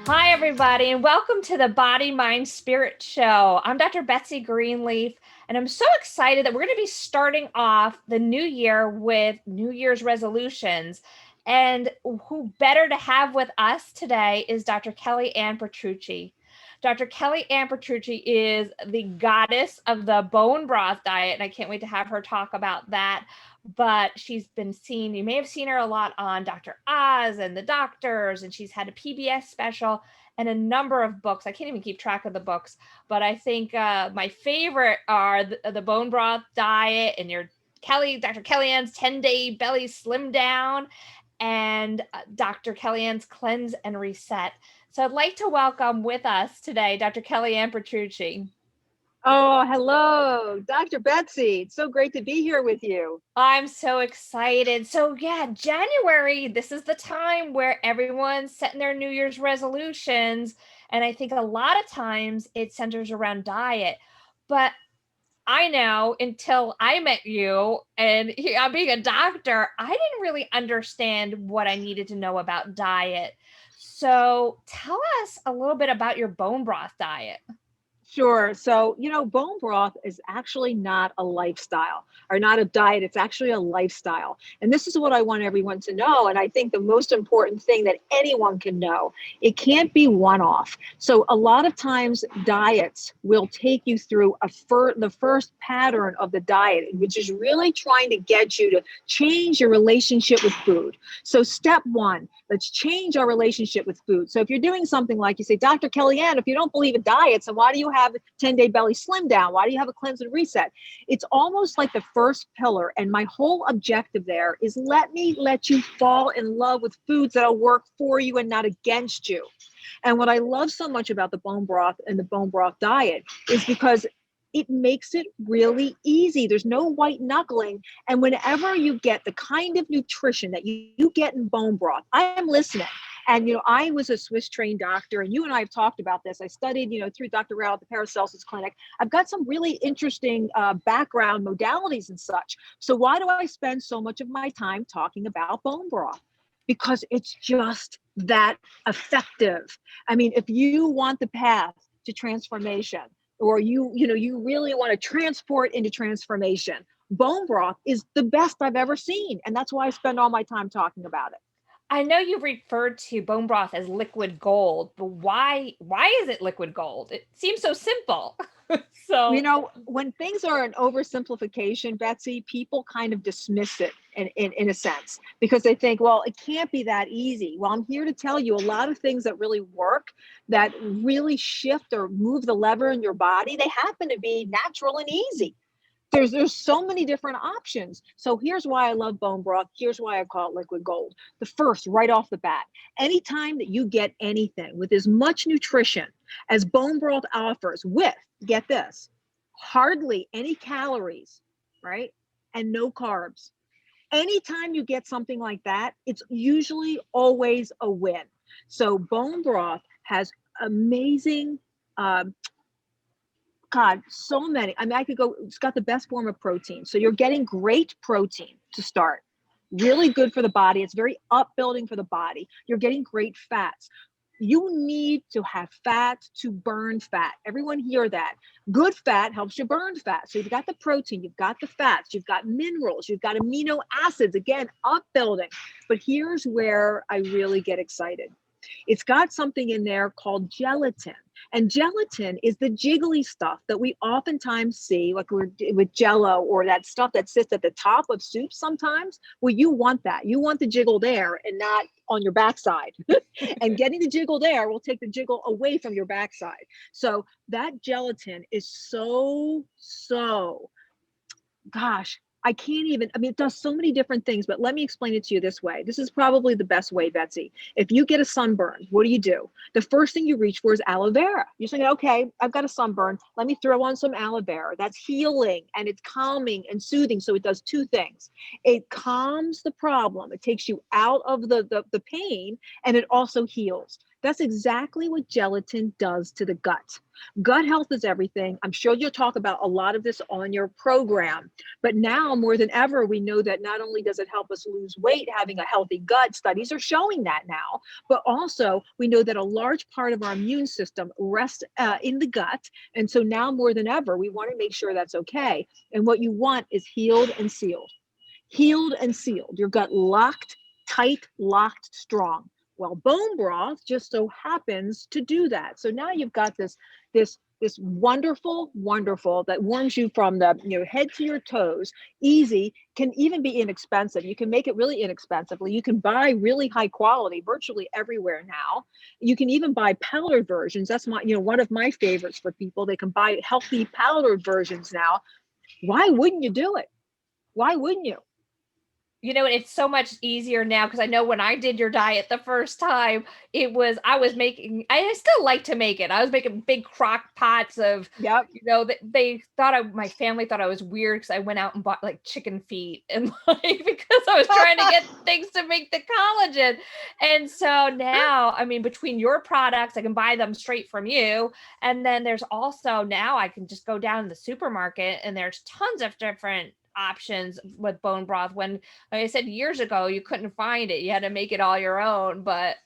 Hi, everybody, and welcome to the Body, Mind, Spirit Show. I'm Dr. Betsy Greenleaf, and I'm so excited that we're going to be starting off the new year with New Year's resolutions. And who better to have with us today is Dr. Kellyann Petrucci. Dr. Kellyann Petrucci is the goddess of the bone broth diet, and I can't wait to have her talk about that. But she's been seen, you may have seen her a lot on Dr. Oz and the doctors, and she's had a PBS special and a number of books. I can't even keep track of the books, but I think my favorite are the bone broth diet and Dr. Kellyan's 10-day belly slim down and Dr. Kellyan's cleanse and reset. So I'd like to welcome with us today Dr. Kellyann Petrucci. Oh, hello, Dr. Betsy. It's so great to be here with you. I'm so excited. So yeah, January, this is the time where everyone's setting their New Year's resolutions. And I think a lot of times it centers around diet. But I know until I met you and I'm being a doctor, I didn't really understand what I needed to know about diet. So tell us a little bit about your bone broth diet. Sure. So, bone broth is actually not a lifestyle or not a diet. It's actually a lifestyle. And this is what I want everyone to know. And I think the most important thing that anyone can know, it can't be one off. So a lot of times diets will take you through the first pattern of the diet, which is really trying to get you to change your relationship with food. So step one, let's change our relationship with food. So if you're doing something like you say, Dr. Kellyann, if you don't believe in diets, then why do you have a 10-day belly slim down? Why do you have a cleanse and reset? It's almost like the first pillar. And my whole objective there is let you fall in love with foods that'll work for you and not against you. And what I love so much about the bone broth and the bone broth diet is because it makes it really easy. There's no white knuckling. And whenever you get the kind of nutrition that you get in bone broth, I am listening. And, I was a Swiss trained doctor, and you and I have talked about this. I studied, through Dr. Rao at the Paracelsus Clinic. I've got some really interesting background modalities and such. So why do I spend so much of my time talking about bone broth? Because it's just that effective. I mean, if you want the path to transformation, or you really want to transport into transformation, bone broth is the best I've ever seen. And that's why I spend all my time talking about it. I know you referred to bone broth as liquid gold, but why is it liquid gold? It seems so simple. So When things are an oversimplification, Betsy, people kind of dismiss it in a sense because they think, well, it can't be that easy. Well, I'm here to tell you a lot of things that really work, that really shift or move the lever in your body, they happen to be natural and easy. There's so many different options. So here's why I love bone broth. Here's why I call it liquid gold. The first, right off the bat, anytime that you get anything with as much nutrition as bone broth offers with, get this, hardly any calories, right? And no carbs. Anytime you get something like that, it's usually always a win. So bone broth has amazing so many. I mean, it's got the best form of protein. So you're getting great protein to start. Really good for the body. It's very upbuilding for the body. You're getting great fats. You need to have fat to burn fat. Everyone hear that. Good fat helps you burn fat. So you've got the protein, you've got the fats, you've got minerals, you've got amino acids, again, upbuilding. But here's where I really get excited. It's got something in there called gelatin. And gelatin is the jiggly stuff that we oftentimes see, like with Jello or that stuff that sits at the top of soup sometimes. Well, you want that. You want the jiggle there and not on your backside. And getting the jiggle there will take the jiggle away from your backside. So that gelatin is gosh, I can't even, I mean, it does so many different things, but let me explain it to you this way. This is probably the best way, Betsy. If you get a sunburn, what do? The first thing you reach for is aloe vera. You're saying, okay, I've got a sunburn. Let me throw on some aloe vera. That's healing and it's calming and soothing. So it does two things. It calms the problem. It takes you out of the pain, and it also heals. That's exactly what gelatin does to the gut. Gut health is everything. I'm sure you'll talk about a lot of this on your program. But now more than ever, we know that not only does it help us lose weight, having a healthy gut, studies are showing that now, but also we know that a large part of our immune system rests in the gut. And so now more than ever, we want to make sure that's okay. And what you want is healed and sealed. Healed and sealed. Your gut locked, tight, locked, strong. Well, bone broth just so happens to do that. So now you've got this wonderful that warms you from the head to your toes. Easy, can even be inexpensive. You can make it really inexpensively. You can buy really high quality virtually everywhere now. You can even buy powdered versions. That's my one of my favorites for people. They can buy healthy powdered versions now. Why wouldn't you do it? Why wouldn't you? It's so much easier now because I know when I did your diet the first time, I still like to make it. I was making big crock pots of, Yep. My family thought I was weird because I went out and bought like chicken feet and like, because I was trying to get things to make the collagen. And so now, I mean, between your products, I can buy them straight from you. And then there's also now I can just go down to the supermarket and there's tons of different options with bone broth when, like I said, years ago, you couldn't find it. You had to make it all your own. But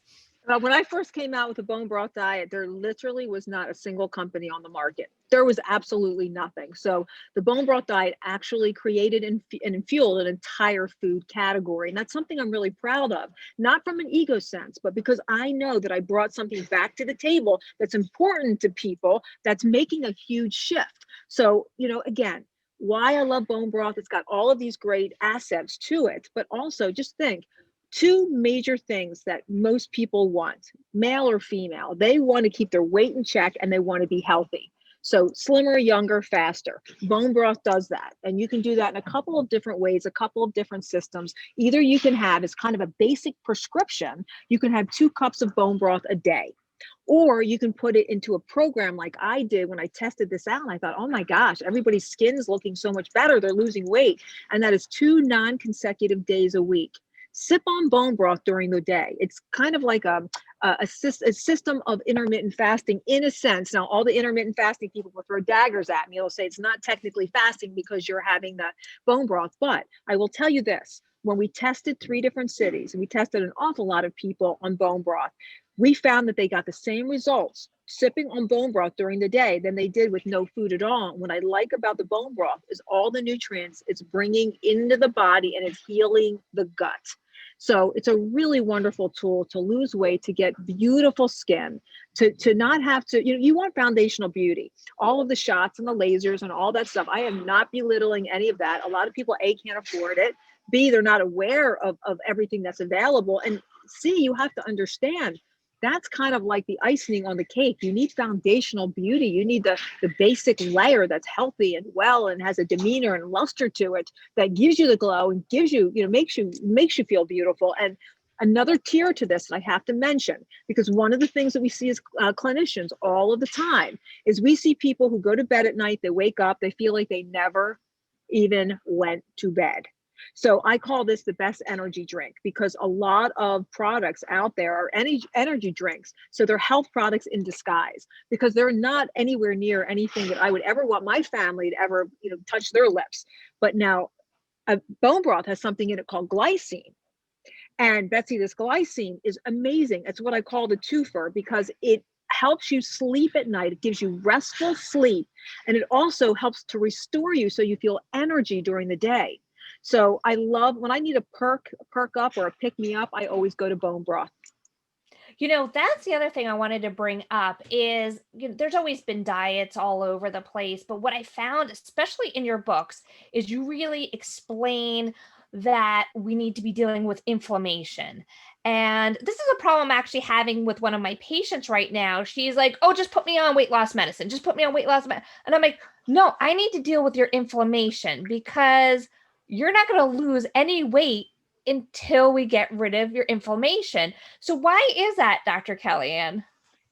When I first came out with the bone broth diet, there literally was not a single company on the market. There was absolutely nothing. So the bone broth diet actually created and fueled an entire food category. And that's something I'm really proud of, not from an ego sense, but because I know that I brought something back to the table that's important to people, that's making a huge shift. So, again, why I love bone broth, it's got all of these great assets to it, but also just think, two major things that most people want, male or female, they want to keep their weight in check and they want to be healthy. So slimmer, younger, faster. Bone broth does that. And you can do that in a couple of different ways, a couple of different systems. Either you can have, as kind of a basic prescription, you can have 2 cups of bone broth a day. Or you can put it into a program like I did when I tested this out. And I thought, oh my gosh, everybody's skin's looking so much better. They're losing weight. And that is 2 non-consecutive days a week. Sip on bone broth during the day. It's kind of like a system of intermittent fasting in a sense. Now, all the intermittent fasting people will throw daggers at me. They'll say it's not technically fasting because you're having the bone broth. But I will tell you this, when we tested 3 different cities and we tested an awful lot of people on bone broth, we found that they got the same results sipping on bone broth during the day than they did with no food at all. What I like about the bone broth is all the nutrients it's bringing into the body and it's healing the gut. So it's a really wonderful tool to lose weight, to get beautiful skin, to not have to, you want foundational beauty. All of the shots and the lasers and all that stuff. I am not belittling any of that. A lot of people, A, can't afford it. B, they're not aware of everything that's available. And C, you have to understand that's kind of like the icing on the cake. You need foundational beauty. You need the basic layer that's healthy and well and has a demeanor and luster to it that gives you the glow and gives you, makes you feel beautiful. And another tier to this, and I have to mention, because one of the things that we see as clinicians all of the time is we see people who go to bed at night, they wake up, they feel like they never even went to bed. So I call this the best energy drink because a lot of products out there are energy drinks. So they're health products in disguise because they're not anywhere near anything that I would ever want my family to ever, touch their lips. But now bone broth has something in it called glycine. And Betsy, this glycine is amazing. It's what I call the twofer because it helps you sleep at night. It gives you restful sleep. And it also helps to restore you so you feel energy during the day. So I love when I need a perk up or a pick me up, I always go to bone broth. That's the other thing I wanted to bring up is, there's always been diets all over the place, but what I found, especially in your books, is you really explain that we need to be dealing with inflammation. And this is a problem I'm actually having with one of my patients right now. She's like, oh, just put me on weight loss medicine. Just put me on weight loss medicine. And I'm like, no, I need to deal with your inflammation because you're not going to lose any weight until we get rid of your inflammation. So why is that, Dr. Kellyann?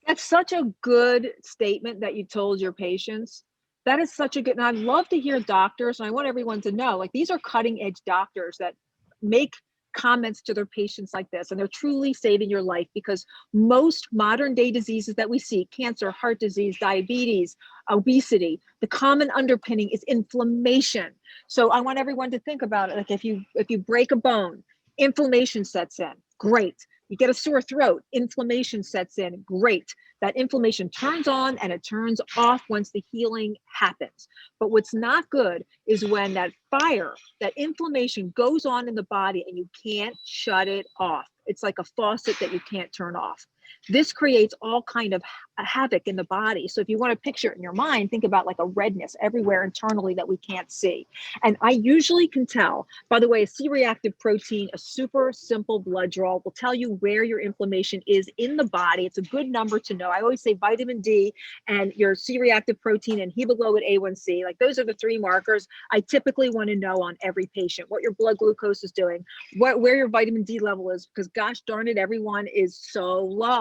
That's such a good statement that you told your patients. That is such a good, and I'd love to hear doctors, and I want everyone to know, like these are cutting edge doctors that make comments to their patients like this, and they're truly saving your life, because most modern day diseases that we see, cancer, heart disease, diabetes, obesity, the common underpinning is inflammation. So I want everyone to think about it. Like if you break a bone, inflammation sets in. Great. You get a sore throat, inflammation sets in. Great. That inflammation turns on and it turns off once the healing happens. But what's not good is when that fire, that inflammation goes on in the body and you can't shut it off. It's like a faucet that you can't turn off. This creates all kind of havoc in the body. So if you want to picture it in your mind, think about like a redness everywhere internally that we can't see. And I usually can tell, by the way, a C-reactive protein, a super simple blood draw, will tell you where your inflammation is in the body. It's a good number to know. I always say vitamin D and your C-reactive protein and hemoglobin A1C, like those are the three markers I typically want to know on every patient, what your blood glucose is doing, where your vitamin D level is, because gosh darn it, everyone is so low.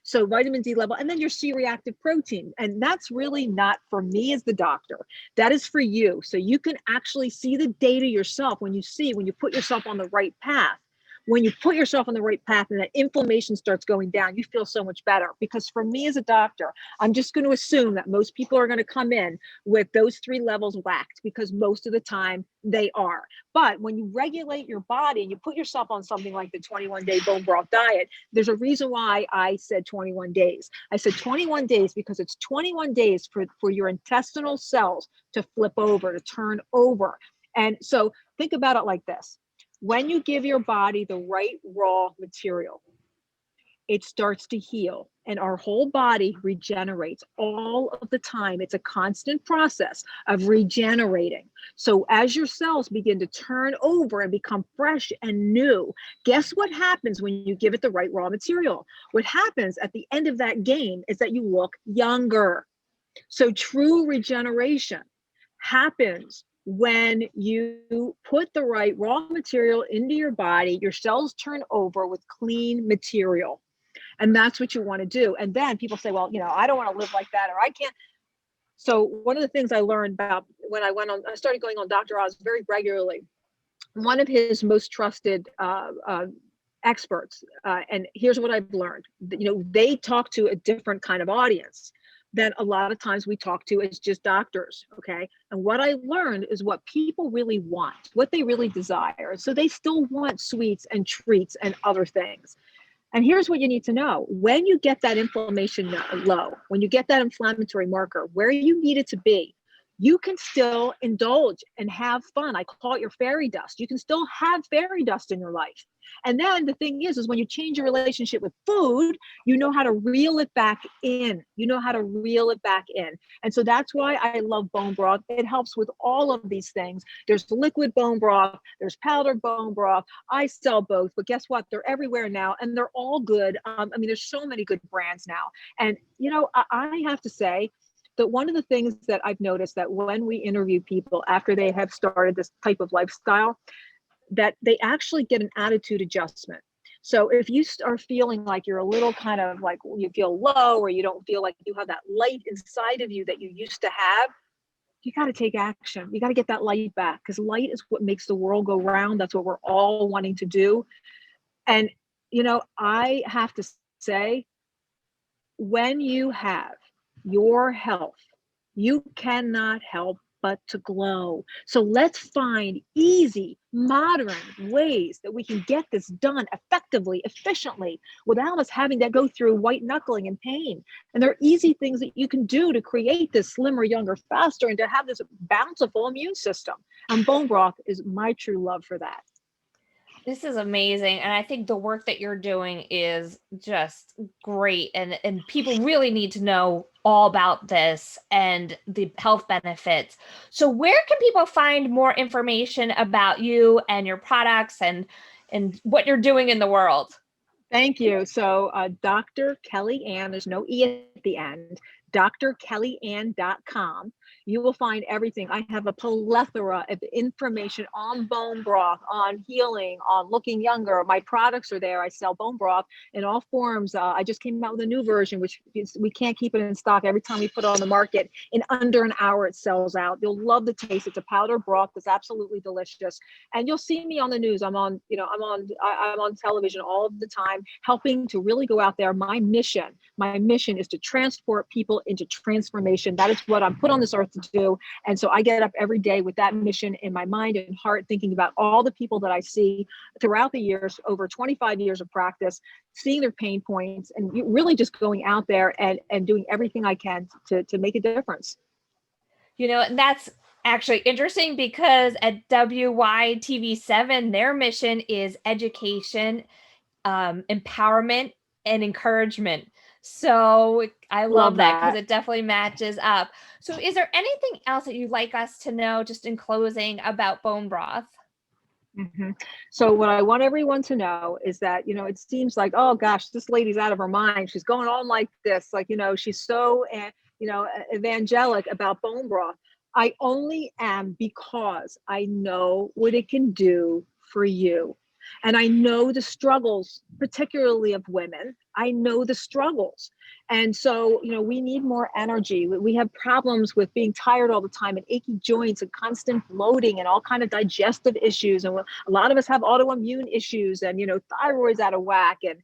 So vitamin D level, and then your C-reactive protein. And that's really not for me as the doctor. That is for you. So you can actually see the data yourself when you put yourself on the right path. When you put yourself on the right path and that inflammation starts going down, you feel so much better. Because for me as a doctor, I'm just going to assume that most people are going to come in with those three levels whacked, because most of the time they are. But when you regulate your body and you put yourself on something like the 21-day bone broth diet, there's a reason why I said 21 days. I said 21 days because it's 21 days for your intestinal cells to flip over, to turn over. And so think about it like this. When you give your body the right raw material, it starts to heal and our whole body regenerates all of the time. It's a constant process of regenerating. So as your cells begin to turn over and become fresh and new, guess what happens when you give it the right raw material? What happens at the end of that game is that you look younger. So true regeneration happens when you put the right raw material into your body. Your cells turn over with clean material. And that's what you want to do. And then people say, well, I don't want to live like that, or I can't. So one of the things I learned about when I started going on Dr. Oz very regularly, one of his most trusted experts, and here's what I've learned, they talk to a different kind of audience than a lot of times we talk to as just doctors, okay? And what I learned is what people really want, what they really desire. So they still want sweets and treats and other things. And here's what you need to know. When you get that inflammation low, when you get that inflammatory marker where you need it to be, you can still indulge and have fun. I call it your fairy dust. You can still have fairy dust in your life. And then the thing is when you change your relationship with food, you know how to reel it back in. You know how to reel it back in. And so that's why I love bone broth. It helps with all of these things. There's liquid bone broth, there's powdered bone broth. I sell both, but guess what? They're everywhere now and they're all good. There's so many good brands now. And, I have to say, that one of the things that I've noticed that when we interview people after they have started this type of lifestyle, that they actually get an attitude adjustment. So if you are feeling like you're a little kind of like you feel low, or you don't feel like you have that light inside of you that you used to have, you got to take action. You got to get that light back, because light is what makes the world go round. That's what we're all wanting to do. And, I have to say, when you have your health, you cannot help but to glow. So let's find easy, modern ways that we can get this done effectively, efficiently, without us having to go through white knuckling and pain. And there are easy things that you can do to create this slimmer, younger, faster, and to have this bountiful immune system. And bone broth is my true love for that. This is amazing. And I think the work that you're doing is just great. And people really need to know all about this and the health benefits. So where can people find more information about you and your products and what you're doing in the world? Thank you. So Dr. Kellyann, there's no E at the end, drkellyann.com. You will find everything. I have a plethora of information on bone broth, on healing, on looking younger. My products are there. I sell bone broth in all forms. I just came out with a new version, which is, we can't keep it in stock. Every time we put it on the market, in under an hour, it sells out. You'll love the taste. It's a powder broth that's absolutely delicious. And you'll see me on the news. I'm on television all of the time, helping to really go out there. My mission is to transport people into transformation. That is what I'm put on this earth to do. And so I get up every day with that mission in my mind and heart, thinking about all the people that I see throughout the years, over 25 years of practice, seeing their pain points, and really just going out there and doing everything I can to make a difference. And that's actually interesting, because at WYTV7, their mission is education, empowerment, and encouragement. So I love that, because it definitely matches up. So is there anything else that you'd like us to know, just in closing, about bone broth? Mm-hmm. So what I want everyone to know is that, it seems like, oh gosh, this lady's out of her mind. She's going on like this, like, she's so, evangelic about bone broth. I only am because I know what it can do for you. And I know the struggles, particularly of women. I know the struggles. And so, we need more energy. We have problems with being tired all the time, and achy joints, and constant bloating, and all kind of digestive issues. And a lot of us have autoimmune issues, and, thyroid's out of whack, and,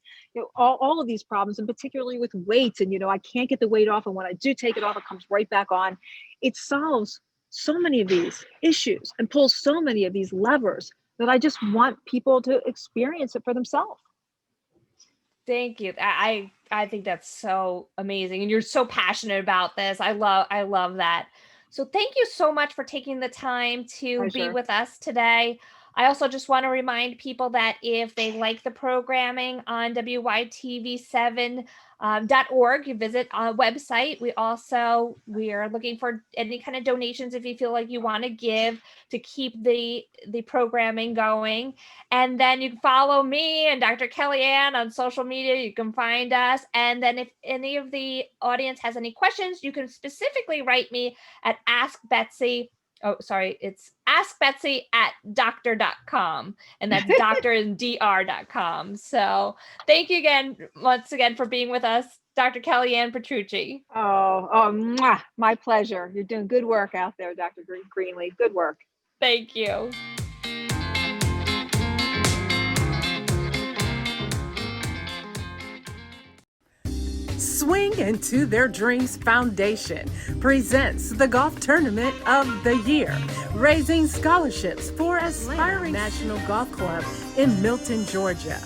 all of these problems, and particularly with weight. And, I can't get the weight off. And when I do take it off, it comes right back on. It solves so many of these issues and pulls so many of these levers that I just want people to experience it for themselves. Thank you. I think that's so amazing. And you're so passionate about this. I love that. So thank you so much for taking the time to be with us today. I also just want to remind people that if they like the programming on WYTV7.org, you visit our website. We are looking for any kind of donations if you feel like you want to give to keep the programming going. And then you can follow me and Dr. Kellyann on social media. You can find us. And then if any of the audience has any questions, you can specifically write me at it's askbetsy@doctor.com. And that's doctor and dr.com. So thank you once again for being with us, Dr. Kellyann Petrucci. My pleasure. You're doing good work out there, Dr. Greenleaf. Good work. Thank you. Swing Into Their Dreams Foundation presents the golf tournament of the year, raising scholarships for aspiring National Golf Club in Milton, Georgia.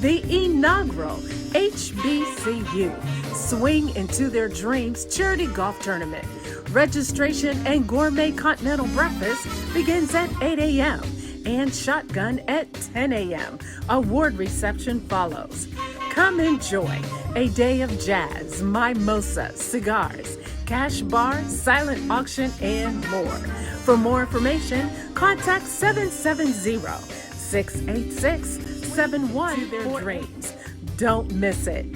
The inaugural HBCU Swing Into Their Dreams Charity Golf Tournament. Registration and gourmet continental breakfast begins at 8 a.m. and shotgun at 10 a.m. Award reception follows. Come enjoy a day of jazz, mimosa, cigars, cash bar, silent auction, and more. For more information, contact 770-686-7143. Don't miss it.